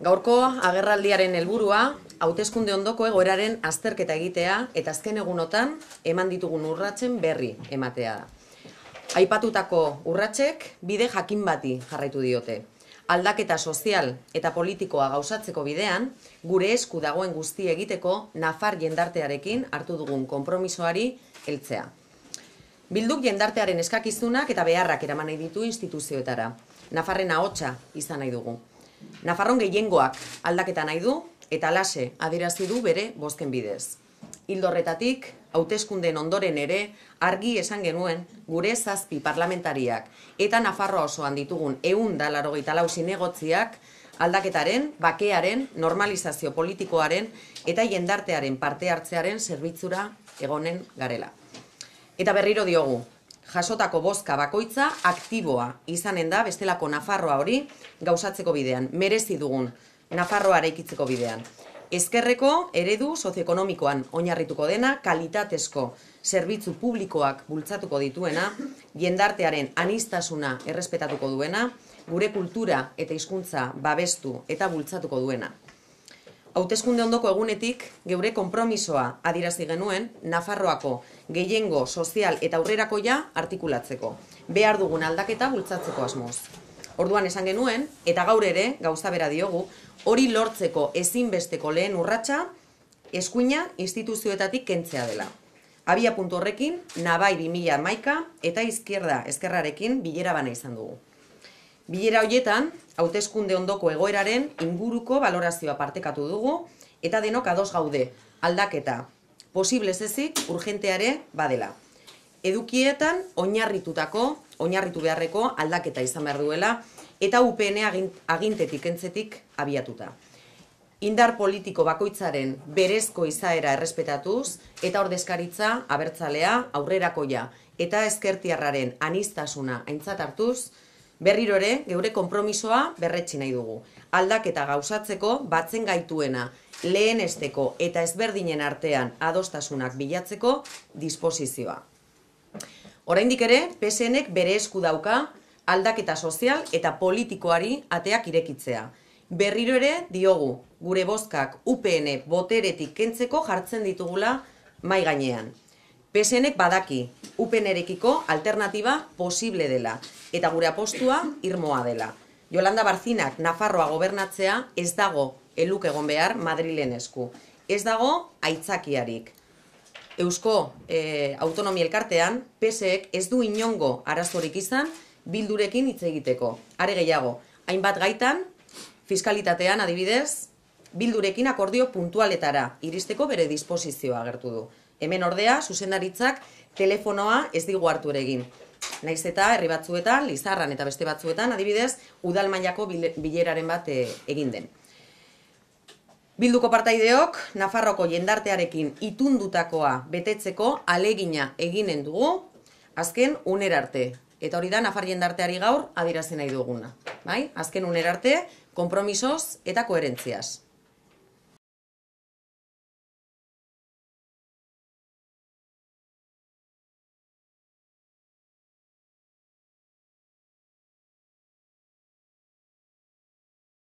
Gaurko agerraldiaren helburua hauteskunde ondoko egoeraren azterketa egitea eta azken egunotan eman ditugun urratsen berri ematea da. Aipatutako urratsek bide jakin bati jarraitu diote. Aldaketa sozial eta politikoa gauzatzeko bidean, gure esku dagoen guzti egiteko nafar jendartearekin hartu dugun konpromisoari heltzea. Bilduk jendartearen eskakizunak eta beharrak eraman nahi ditu instituzioetara. Nafarren ahotsa izan nahi dugu. Nafarron gehiengoak aldaketa nahi du eta halaxe adierazi du bere bozken bidez. Ildo horretatik, hauteskundeen ondoren ere argi esan genuen gure 7 parlamentariak eta Nafarroa osoan ditugun 184 zinegotziak aldaketaren, bakearen, normalizazio politikoaren eta jendartearen parte hartzearen zerbitzura egonen garela. Eta berriro diogu, jasotako bozka bakoitza aktiboa izanen da bestelako Nafarroa hori gauzatzeko bidean, merezi dugun Nafarroa eraikitzeko bidean. Ezkerreko eredu sozioekonomikoan oinarrituko dena, kalitatezko zerbitzu publikoak bultzatuko dituena, jendartearen aniztasuna errespetatuko duena, gure kultura eta hizkuntza babestu eta bultzatuko duena. Hauteskunde ondoko egunetik geure konpromisoa adierazi genuen Nafarroako gehiengo sozial eta aurrerakoia artikulatzeko. Behar dugun aldaketa bultzatzeko asmoz. Orduan esan genuen, eta gaur ere gauza bera diogu, hori lortzeko ezinbesteko lehen urratsa eskuina instituzioetatik kentzea dela. Abia puntu horrekin, Nabai 2011 eta ezkerrarekin bilera bana izan dugu. Bilera horietan, hauteskunde ondoko egoeraren inguruko balorazioa partekatu dugu eta denok ados gaude, aldaketa posible ezik urgenteare badela. Edukietan oinarritu beharreko aldaketa izan behar duela eta UPN agintetik entzetik abiatuta. Indar politiko bakoitzaren berezko izaera errespetatuz eta ordezkaritza abertzalea, aurrerakoia eta ezkertiarraren aniztasuna aintzat hartuz, berriro ere geure konpromisoa berretsi nahi dugu. Aldaketa gauzatzeko batzen gaituena lehenesteko eta ezberdinen artean adostasunak bilatzeko disposizioa. Oraindik ere, PSNek bere esku dauka aldaketa sozial eta politikoari ateak irekitzea. Berriro ere diogu, gure bozkak UPN boteretik kentzeko jartzen ditugula mahai gainean. PSNek badaki UPNrekiko alternatiba posible dela eta gure apostua irmoa dela. Yolanda Barcinak Nafarroa gobernatzea ez dago eluk egon behar Madrilen esku. Ez dago aitzakiarik. Eusko Autonomia Elkartean PSek ez du inongo arazorik izan Bildurekin hitz egiteko. Are gehiago, hainbat gaitan, fiskalitatean adibidez, Bildurekin akordio puntualetara iristeko bere disposizioa agertu du. Hemen ordea, zuzendaritzak telefonoa ez digu hartu ere egin. Naiz eta herri batzuetan, Lizarran eta beste batzuetan, adibidez, udal mailako bileraren bat egin den. Bilduko partaideok, Nafarroko jendartearekin itundutakoa betetzeko alegina eginen dugu, azken unerarte. Eta hori da, Nafar jendarteari gaur adierazi nahi duguna. Azken unerarte, konpromisoz eta koherentziaz.